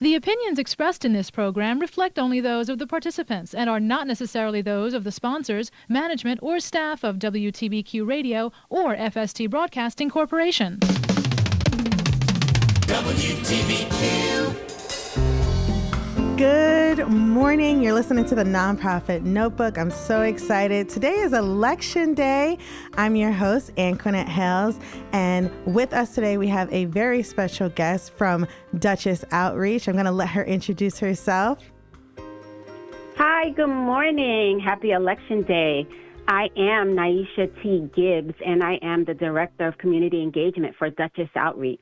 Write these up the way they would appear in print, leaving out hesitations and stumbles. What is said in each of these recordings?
The opinions expressed in this program reflect only those of the participants and are not necessarily those of the sponsors, management, or staff of WTBQ Radio or FST Broadcasting Corporation. WTBQ. Good morning. You're listening to the Nonprofit Notebook. I'm so excited. Today is Election Day. I'm your host, Anquinette Hayles, and with us today we have a very special guest from Dutchess Outreach. I'm going to let her introduce herself. Hi, good morning. Happy Election Day. I am Nyhisha T. Gibbs, and I am the Director of Community Engagement for Dutchess Outreach.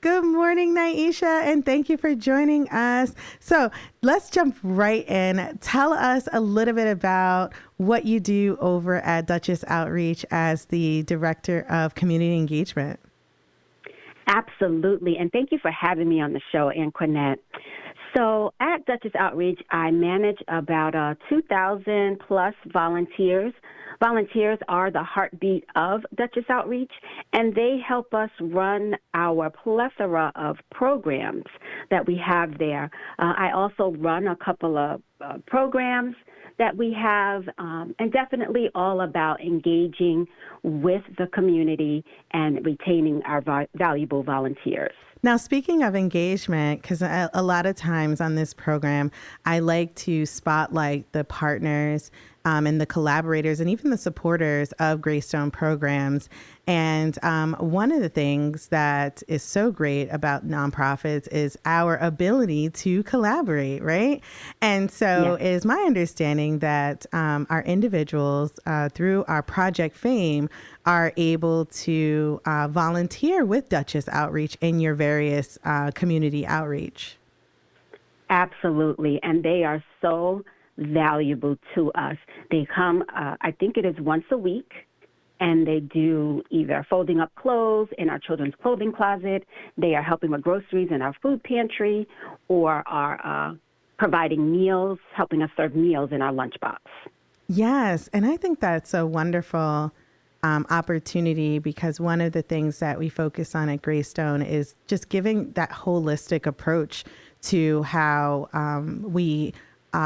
Good morning, Nyhisha, and thank you for joining us. So let's jump right in. Tell us a little bit about what you do over at Dutchess Outreach as the Director of Community Engagement. Absolutely, and thank you for having me on the show, Anquinette. So at Dutchess Outreach, I manage about 2,000 plus volunteers. Volunteers are the heartbeat of Dutchess Outreach, and they help us run our plethora of programs that we have there. I also run a couple of programs that we have, and definitely all about engaging with the community and retaining our valuable volunteers. Now, speaking of engagement, because a lot of times on this program, I like to spotlight the partners and the collaborators and even the supporters of Greystone Programs. And one of the things that is so great about nonprofits is our ability to collaborate, right? And so it is my understanding that our individuals, through our Project Fame, are able to volunteer with Dutchess Outreach in your various community outreach. Absolutely, and they are so valuable to us. They come, I think it is once a week, and they do either folding up clothes in our children's clothing closet, they are helping with groceries in our food pantry, or are providing meals, helping us serve meals in our lunchbox. Yes, and I think that's a wonderful opportunity, because one of the things that we focus on at Greystone is just giving that holistic approach to how we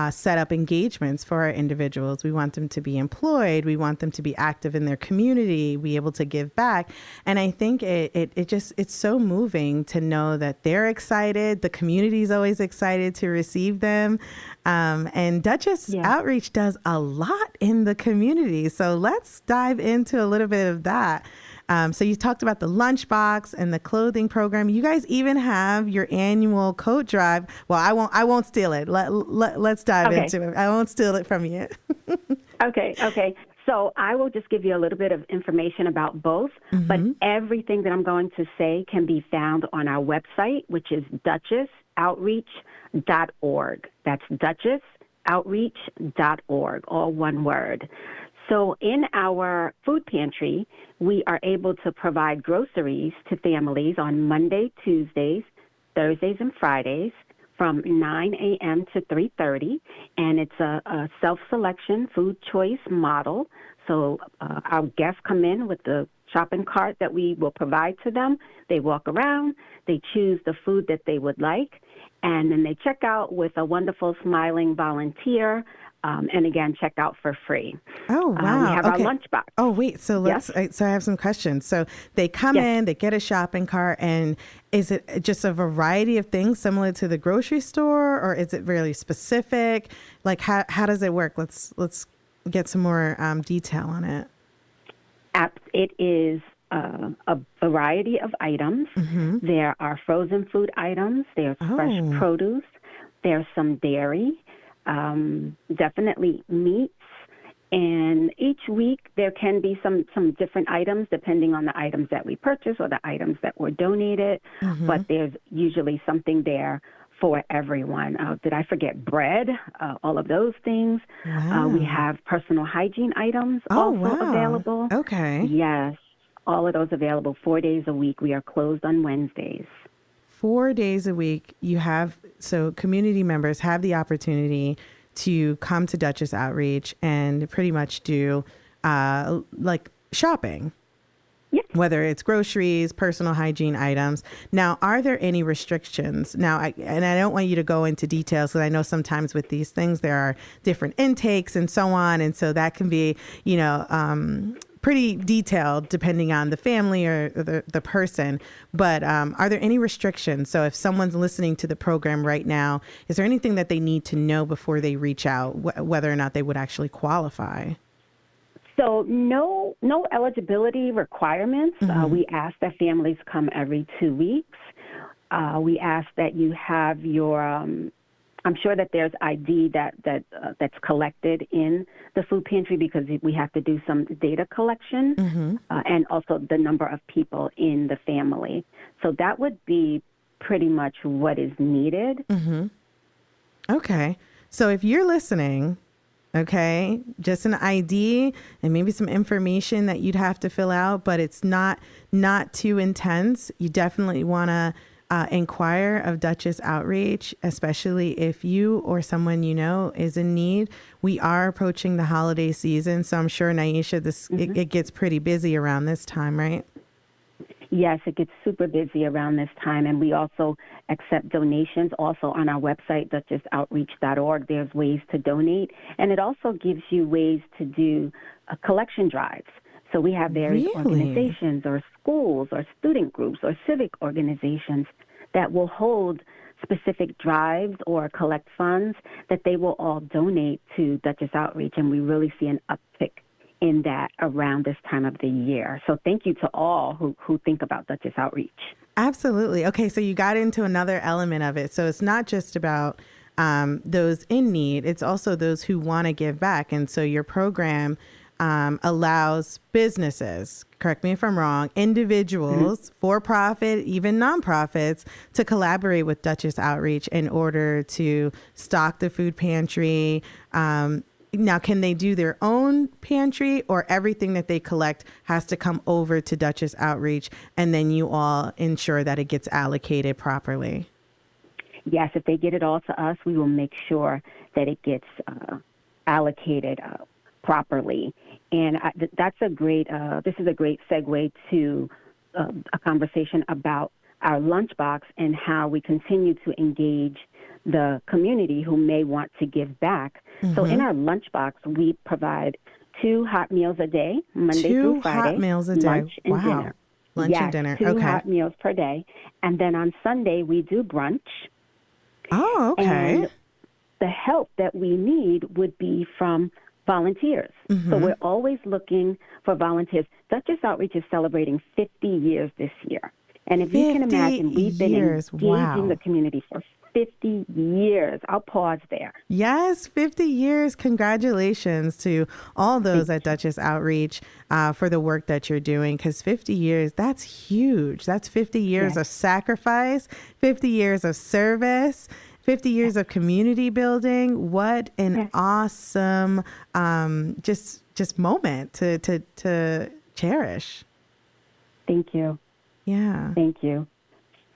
set up engagements for our individuals. We want them to be employed. We want them to be active in their community, be able to give back. And I think it's so moving to know that they're excited. The community is always excited to receive them. And Dutchess Outreach does a lot in the community. So let's dive into a little bit of that. So you talked about the lunchbox and the clothing program. You guys even have your annual coat drive. Well, I won't steal it. Let's dive into it. I won't steal it from you. Okay. So I will just give you a little bit of information about both, but everything that I'm going to say can be found on our website, which is dutchessoutreach.org. That's dutchessoutreach.org, all one word. So in our food pantry, we are able to provide groceries to families on Monday, Tuesdays, Thursdays, and Fridays from 9 a.m. to 3:30, and it's a self-selection food choice model. So our guests come in with the shopping cart that we will provide to them. They walk around, they choose the food that they would like, and then they check out with a wonderful smiling volunteer. And again, check out for free. Oh, wow. We have our lunchbox. Oh, wait. So I have some questions. So they come in, they get a shopping cart, and is it just a variety of things similar to the grocery store, or is it really specific? Like, how does it work? Let's get some more detail on it. It is a variety of items. There are frozen food items. There's fresh produce. There's some dairy. Definitely meats, and each week there can be some different items depending on the items that we purchase or the items that were donated, but there's usually something there for everyone. Did I forget bread? All of those things. Wow. We have personal hygiene items available. Okay. Yes, all of those available 4 days a week. We are closed on Wednesdays. 4 days a week, so community members have the opportunity to come to Dutchess Outreach and pretty much do like shopping. Yes, whether it's groceries, personal hygiene items. Now, are there any restrictions? Now, I don't want you to go into details because I know sometimes with these things there are different intakes and so on. And so that can be, pretty detailed depending on the family or the person. But are there any restrictions? So if someone's listening to the program right now, is there anything that they need to know before they reach out, whether or not they would actually qualify? So no eligibility requirements. We ask that families come every 2 weeks. We ask that you have your, I'm sure that there's ID that's collected in the food pantry because we have to do some data collection and also the number of people in the family. So that would be pretty much what is needed. Okay. So if you're listening, okay, just an ID and maybe some information that you'd have to fill out, but it's not too intense. You definitely want to inquire of Dutchess Outreach, especially if you or someone you know is in need. We are approaching the holiday season, so I'm sure, Nyhisha, it gets pretty busy around this time, right? Yes, it gets super busy around this time, and we also accept donations. Also on our website, DutchessOutreach.org, there's ways to donate, and it also gives you ways to do collection drives. So we have various organizations or schools or student groups or civic organizations that will hold specific drives or collect funds that they will all donate to Dutchess Outreach, and we really see an uptick in that around this time of the year. So thank you to all who think about Dutchess Outreach. Absolutely. Okay, so you got into another element of it. So it's not just about those in need, it's also those who want to give back. And so your program allows businesses, correct me if I'm wrong, individuals, for-profit, even nonprofits, to collaborate with Dutchess Outreach in order to stock the food pantry. Now, can they do their own pantry, or everything that they collect has to come over to Dutchess Outreach and then you all ensure that it gets allocated properly? Yes, if they get it all to us, we will make sure that it gets allocated properly. And that's a great, this is a great segue to a conversation about our lunchbox and how we continue to engage the community who may want to give back. So in our lunchbox, we provide 2 hot meals a day, Monday through Friday. 2 hot meals a day. Lunch and dinner. Lunch and dinner. 2 hot meals per day. And then on Sunday, we do brunch. Oh, okay. And the help that we need would be from volunteers. So we're always looking for volunteers. Dutchess Outreach is celebrating 50 years this year. And if you can imagine, we've been engaging the community for 50 years. I'll pause there. Yes, 50 years. Congratulations to all those at Dutchess Outreach for the work that you're doing, because 50 years, that's huge. That's 50 years of sacrifice, 50 years of service, 50 years of community building. What an awesome just moment to cherish. Thank you. Yeah. Thank you.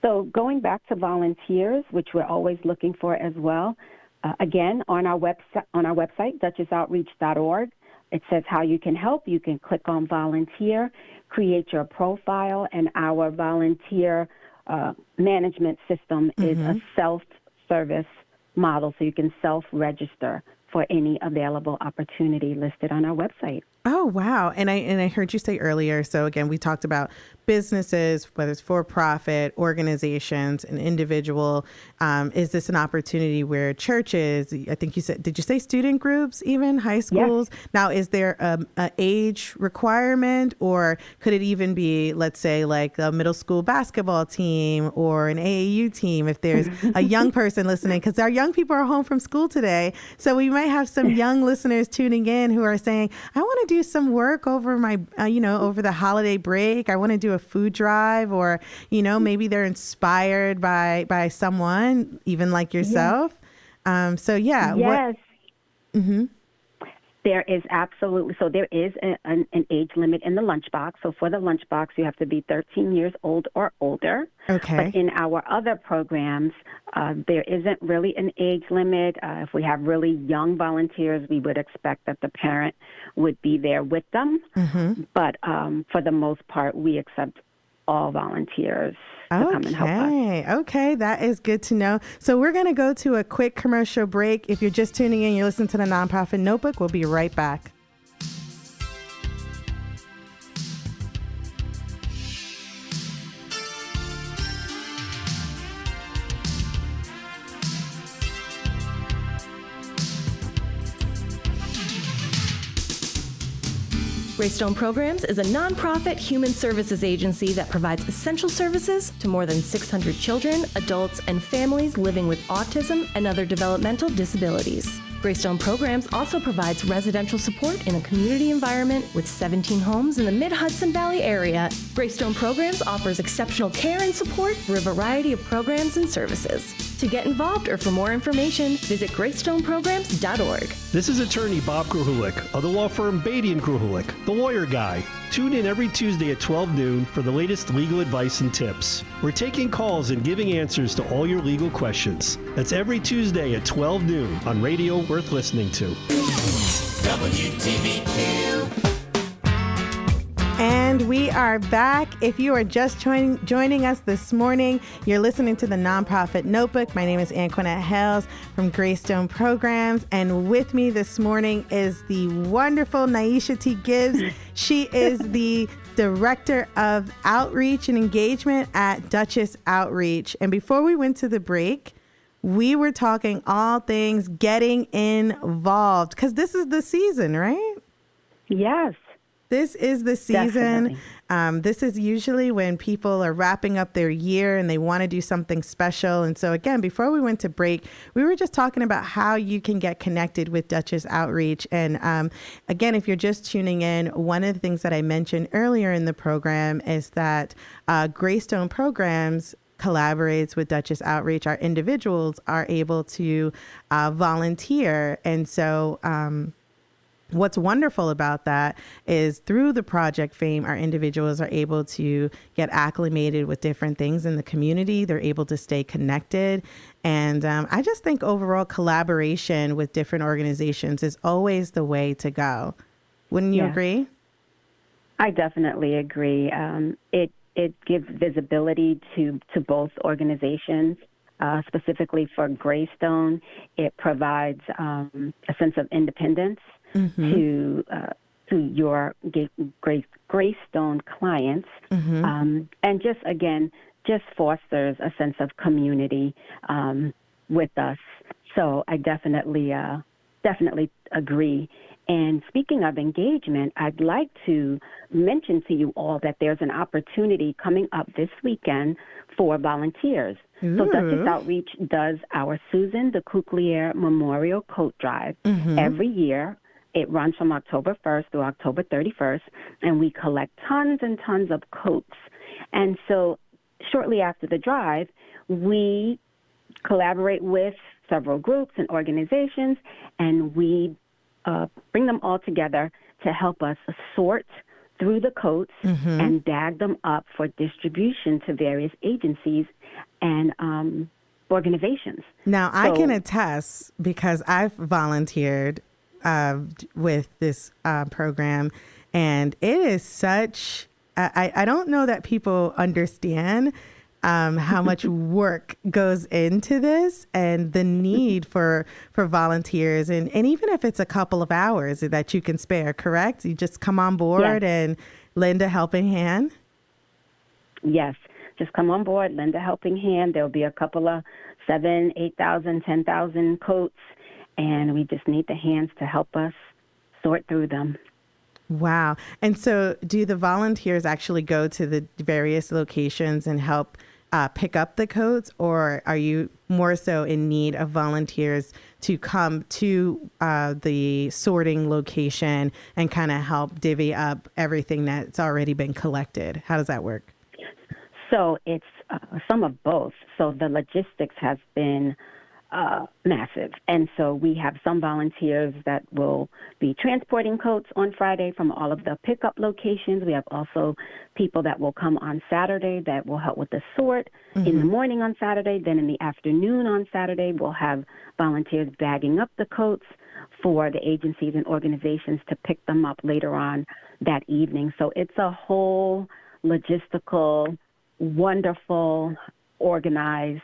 So going back to volunteers, which we're always looking for as well, again, on our website, DutchessOutreach.org, it says how you can help. You can click on volunteer, create your profile, and our volunteer management system is a self-service model, so you can self-register for any available opportunity listed on our website. Oh, wow. And I heard you say earlier, so again, we talked about businesses, whether it's for-profit, organizations, an individual. Is this an opportunity where churches, I think you said, did you say student groups, even high schools? Yes. Now, is there an age requirement, or could it even be, let's say, like a middle school basketball team or an AAU team, if there's a young person listening? Because our young people are home from school today. So we might have some young listeners tuning in who are saying, I want to do some work over my, over the holiday break. I want to do a food drive, or, maybe they're inspired by someone, even like yourself. Yes. So yeah. Yes. There is absolutely. So there is an age limit in the lunchbox. So for the lunchbox, you have to be 13 years old or older. Okay. But in our other programs, there isn't really an age limit. If we have really young volunteers, we would expect that the parent would be there with them. Mm-hmm. But for the most part, we accept all volunteers to come and help us. Okay, that is good to know. So we're going to go to a quick commercial break. If you're just tuning in, you're listening to the Nonprofit Notebook. We'll be right back. Greystone Programs is a nonprofit human services agency that provides essential services to more than 600 children, adults, and families living with autism and other developmental disabilities. Greystone Programs also provides residential support in a community environment with 17 homes in the mid-Hudson Valley area. Greystone Programs offers exceptional care and support for a variety of programs and services. To get involved or for more information, visit greystoneprograms.org. This is attorney Bob Gruhulik of the law firm Beatty & Gruhulik, the lawyer guy. Tune in every Tuesday at 12 noon for the latest legal advice and tips. We're taking calls and giving answers to all your legal questions. That's every Tuesday at 12 noon on radio worth listening to. WTBQ. And we are back. If you are just joining us this morning, you're listening to the Nonprofit Notebook. My name is Anquinette Hayles from Greystone Programs. And with me this morning is the wonderful Nyhisha T. Gibbs. She is the Director of Outreach and Engagement at Dutchess Outreach. And before we went to the break, we were talking all things getting involved, because this is the season, right? Yes. This is the season. This is usually when people are wrapping up their year and they want to do something special. And so again, before we went to break, we were just talking about how you can get connected with Dutchess Outreach. And again, if you're just tuning in, one of the things that I mentioned earlier in the program is that Greystone Programs collaborates with Dutchess Outreach. Our individuals are able to volunteer. And so what's wonderful about that is through the Project Fame, our individuals are able to get acclimated with different things in the community. They're able to stay connected. And I just think overall collaboration with different organizations is always the way to go. Wouldn't you agree? I definitely agree. It gives visibility to both organizations. Specifically for Greystone, it provides a sense of independence to your Greystone clients, and just fosters a sense of community with us. So I definitely agree. And speaking of engagement, I'd like to mention to you all that there's an opportunity coming up this weekend for volunteers. Ooh. So Dutchess Outreach does our Susan de Couklier Memorial Coat Drive every year. It runs from October 1st through October 31st, and we collect tons and tons of coats. And so shortly after the drive, we collaborate with several groups and organizations, and we bring them all together to help us sort through the coats and bag them up for distribution to various agencies and organizations. Now, I can attest, because I've volunteered with this program, and it is such, I don't know that people understand how much work goes into this and the need for volunteers. And even if it's a couple of hours that you can spare, correct? You just come on board and lend a helping hand? Yes. Just come on board, lend a helping hand. There'll be a couple of 7,000, 8,000, 10,000 coats, and we just need the hands to help us sort through them. Wow. And so do the volunteers actually go to the various locations and help pick up the coats, or are you more so in need of volunteers to come to the sorting location and kind of help divvy up everything that's already been collected? How does that work? So it's some of both. So the logistics has been massive. And so we have some volunteers that will be transporting coats on Friday from all of the pickup locations. We have also people that will come on Saturday that will help with the sort in the morning on Saturday. Then in the afternoon on Saturday, we'll have volunteers bagging up the coats for the agencies and organizations to pick them up later on that evening. So it's a whole logistical, wonderful, organized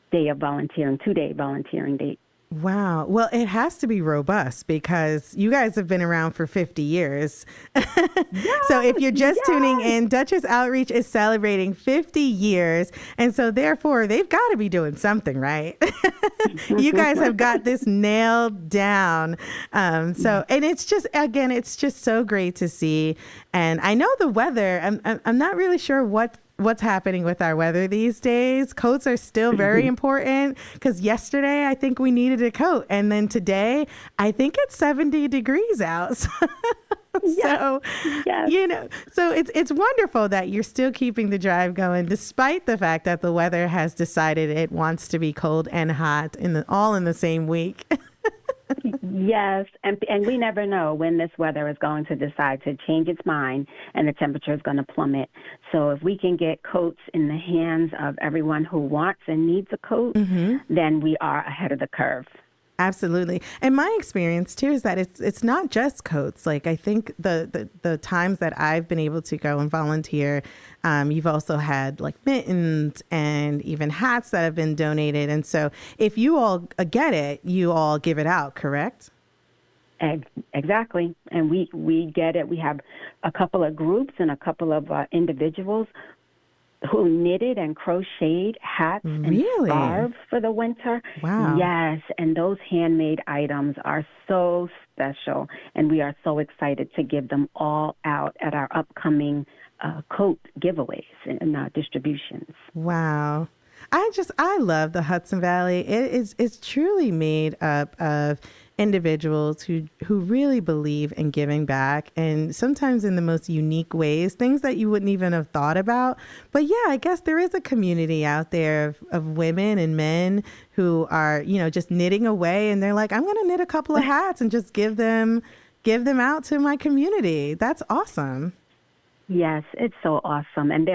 day of volunteering, 2-day volunteering day. Wow. Well, it has to be robust because you guys have been around for 50 years. So if you're just tuning in, Dutchess Outreach is celebrating 50 years. And so therefore, they've got to be doing something, right? You guys have got this nailed down. And it's just, again, it's just so great to see. And I know the weather, I'm not really sure what's happening with our weather these days. Coats are still very important because yesterday I think we needed a coat. And then today I think it's 70 degrees out. So, so it's wonderful that you're still keeping the drive going despite the fact that the weather has decided it wants to be cold and hot all in the same week. Yes, and we never know when this weather is going to decide to change its mind and the temperature is going to plummet. So if we can get coats in the hands of everyone who wants and needs a coat, then we are ahead of the curve. Absolutely. And my experience too is that it's not just coats. Like I think the times that I've been able to go and volunteer, you've also had like mittens and even hats that have been donated. And so if you all get it, you all give it out, correct? Exactly. And we get it. We have a couple of groups and a couple of individuals who knitted and crocheted hats and scarves for the winter. Wow. Yes, and those handmade items are so special, and we are so excited to give them all out at our upcoming coat giveaways and distributions. Wow. I love the Hudson Valley. It's truly made up of individuals who really believe in giving back, and sometimes in the most unique ways, things that you wouldn't even have thought about. But yeah, I guess there is a community out there of women and men who are, just knitting away, and they're like, I'm going to knit a couple of hats and just give them out to my community. That's awesome. Yes, it's so awesome. And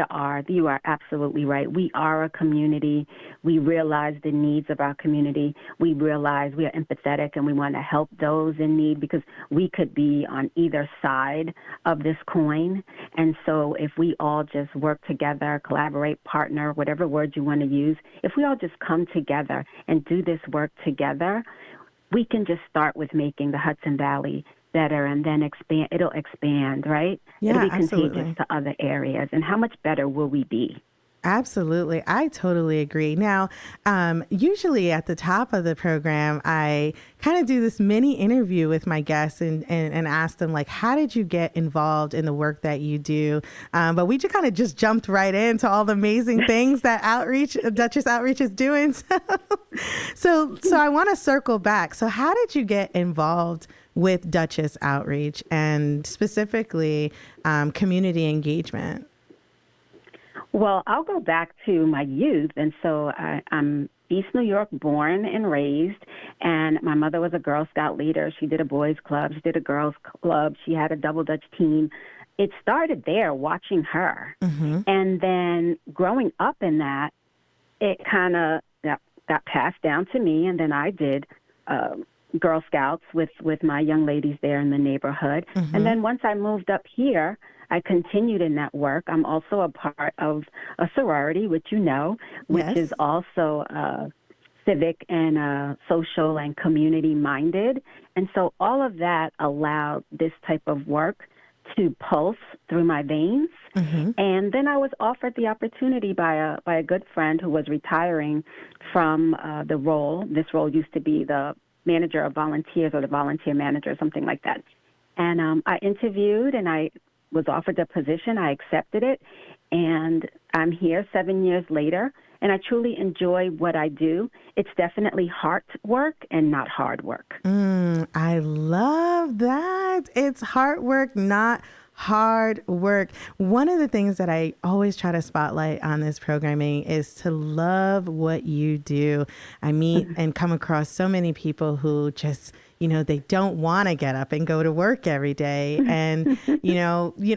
you are absolutely right. We are a community. We realize the needs of our community. We realize we are empathetic and we want to help those in need because we could be on either side of this coin. And so if we all just work together, collaborate, partner, whatever word you want to use, if we all just come together and do this work together, we can just start with making the Hudson Valley better and then expand. It'll expand, right? Yeah, it'll be absolutely. contagious to other areas. And how much better will we be? Absolutely. I totally agree. Now, usually at the top of the program, I kind of do this mini interview with my guests and ask them, like, how did you get involved in the work that you do? But we just kind of jumped right into all the amazing things that Dutchess Outreach is doing. So I want to circle back. So how did you get involved with Dutchess Outreach and specifically community engagement? Well, I'll go back to my youth. And so I'm East New York born and raised. And my mother was a Girl Scout leader. She did a boys club. She did a girls club. She had a double Dutch team. It started there watching her. And then growing up in that, it kind of got passed down to me. And then I did Girl Scouts with my young ladies there in the neighborhood. And then once I moved up here, I continued in that work. I'm also a part of a sorority, which which is also civic and social and community minded. And so all of that allowed this type of work to pulse through my veins. And then I was offered the opportunity by a good friend who was retiring from the role. This role used to be the manager of volunteers or the volunteer manager, something like that. And I interviewed and I was offered the position. I accepted it, and I'm here 7 years later, and I truly enjoy what I do. It's definitely heart work and not hard work. I love that. It's hard work, not hard work. One of the things that I always try to spotlight on this programming is to love what you do. I meet and come across so many people who just, they don't want to get up and go to work every day. And,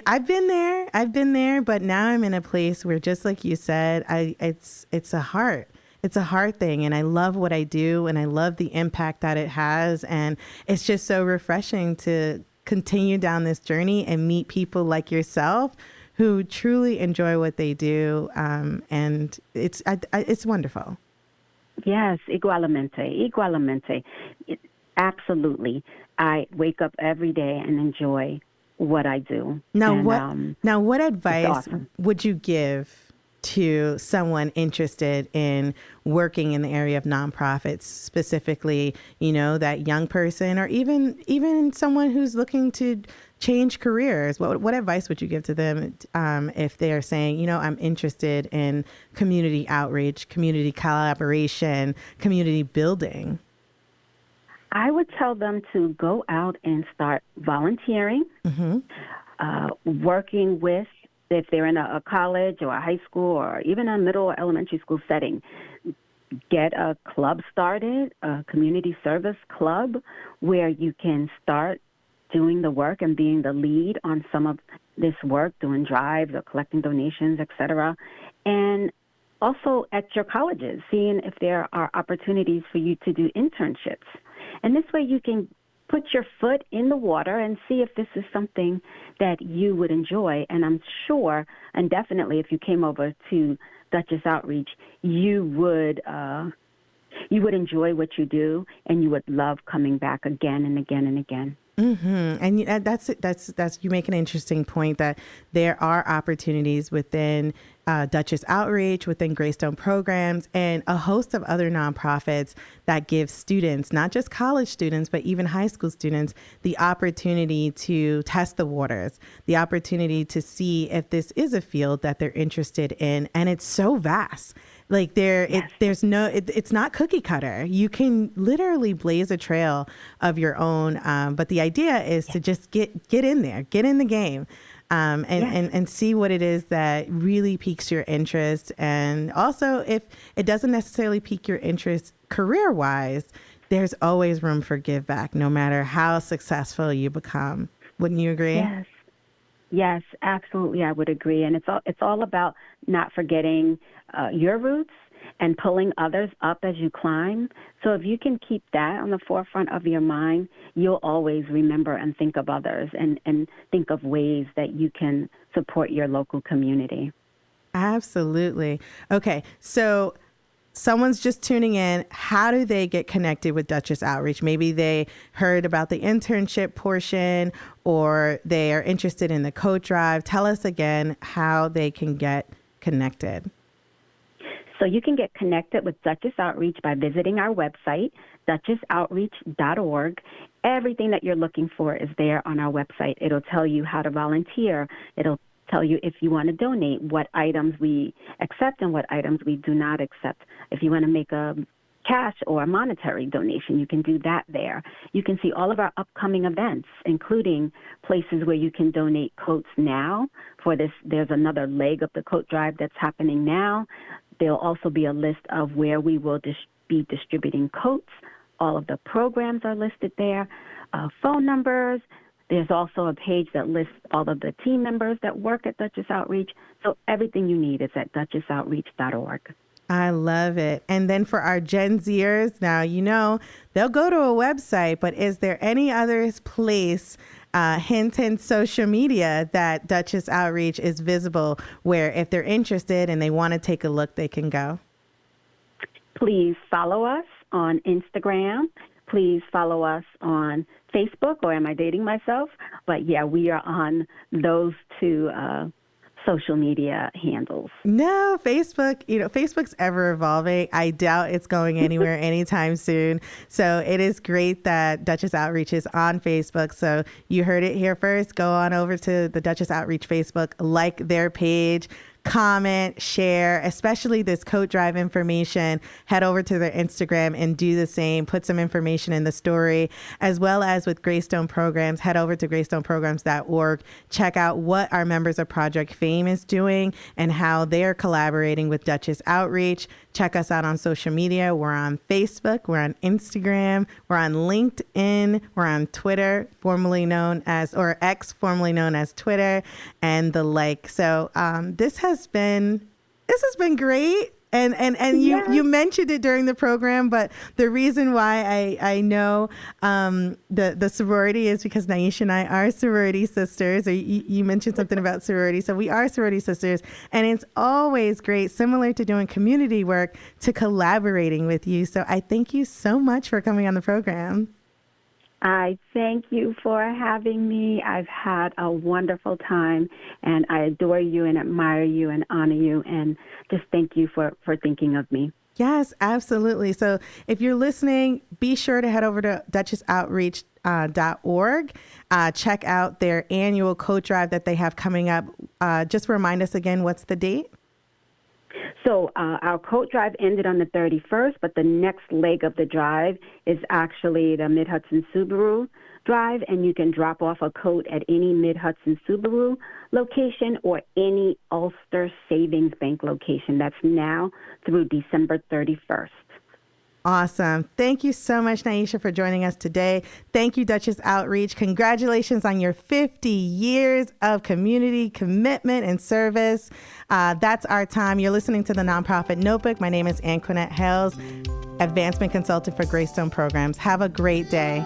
I've been there, but now I'm in a place where, just like you said, it's a heart. It's a hard thing, and I love what I do, and I love the impact that it has, and it's just so refreshing to continue down this journey and meet people like yourself who truly enjoy what they do, and it's wonderful. Yes, igualmente. Absolutely. I wake up every day and enjoy what I do. Now, and, what advice awesome. would you give to someone interested in working in the area of nonprofits, specifically, that young person, or even someone who's looking to change careers? What advice would you give to them if they are saying, I'm interested in community outreach, community collaboration, community building? I would tell them to go out and start volunteering, working with, if they're in a college or a high school or even a middle or elementary school setting, get a club started, a community service club, where you can start doing the work and being the lead on some of this work, doing drives or collecting donations, et cetera. And also at your colleges, seeing if there are opportunities for you to do internships. And this way you can put your foot in the water and see if this is something that you would enjoy. And I'm sure, and definitely, if you came over to Dutchess Outreach, you would enjoy what you do, and you would love coming back again and again and again. Mm-hmm. And that's you make an interesting point that there are opportunities within Dutchess Outreach, within Greystone Programs, and a host of other nonprofits that give students, not just college students, but even high school students, the opportunity to test the waters, the opportunity to see if this is a field that they're interested in. And it's so vast. Like it's not cookie cutter. You can literally blaze a trail of your own. But the idea is to just get in there, get in the game, and see what it is that really piques your interest. And also, if it doesn't necessarily pique your interest career-wise, there's always room for give back, no matter how successful you become. Wouldn't you agree? Yes, absolutely. I would agree. And it's all about not forgetting your roots and pulling others up as you climb. So if you can keep that on the forefront of your mind, you'll always remember and think of others and think of ways that you can support your local community. Absolutely. Okay, so someone's just tuning in. How do they get connected with Dutchess Outreach? Maybe they heard about the internship portion, or they are interested in the coat drive. Tell us again how they can get connected. So you can get connected with Dutchess Outreach by visiting our website, dutchessoutreach.org. Everything that you're looking for is there on our website. It'll tell you how to volunteer. It'll tell you if you want to donate, what items we accept and what items we do not accept. If you want to make a cash or a monetary donation, you can do that there. You can see all of our upcoming events, including places where you can donate coats now. For this, there's another leg of the coat drive that's happening now. There'll also be a list of where we will be distributing coats. All of the programs are listed there, phone numbers. There's also a page that lists all of the team members that work at Dutchess Outreach. So everything you need is at dutchessoutreach.org. I love it. And then for our Gen Zers, now, they'll go to a website, but is there any other place, hint, social media, that Dutchess Outreach is visible, where if they're interested and they want to take a look, they can go? Please follow us on Instagram. Please follow us on Facebook, or am I dating myself? But yeah, we are on those two social media handles. No, Facebook, Facebook's ever evolving. I doubt it's going anywhere anytime soon. So it is great that Dutchess Outreach is on Facebook. So you heard it here first. Go on over to the Dutchess Outreach Facebook, like their page, comment, share, especially this coat drive information. Head over to their Instagram and do the same. Put some information in the story, as well as with Greystone Programs. Head over to greystoneprograms.org. Check out what our members of Project Fame is doing and how they're collaborating with Dutchess Outreach. Check us out on social media. We're on Facebook. We're on Instagram. We're on LinkedIn. We're on Twitter, formerly known as, or X, formerly known as Twitter, and the like. So this has been great. And you mentioned it during the program, but the reason why I know the sorority is because Nyhisha and I are sorority sisters. Or you mentioned something about sorority. So we are sorority sisters. And it's always great, similar to doing community work, to collaborating with you. So I thank you so much for coming on the program. I thank you for having me. I've had a wonderful time, and I adore you and admire you and honor you, and just thank you for thinking of me. Yes, absolutely. So if you're listening, be sure to head over to DutchessOutreach.org. Check out their annual coat drive that they have coming up. Just remind us again, what's the date? So our coat drive ended on the 31st, but the next leg of the drive is actually the Mid-Hudson Subaru drive, and you can drop off a coat at any Mid-Hudson Subaru location or any Ulster Savings Bank location. That's now through December 31st. Awesome. Thank you so much, Nyhisha, for joining us today. Thank you, Dutchess Outreach. Congratulations on your 50 years of community commitment and service. That's our time. You're listening to the Nonprofit Notebook. My name is Anquinette Hayles, Advancement Consultant for Greystone Programs. Have a great day.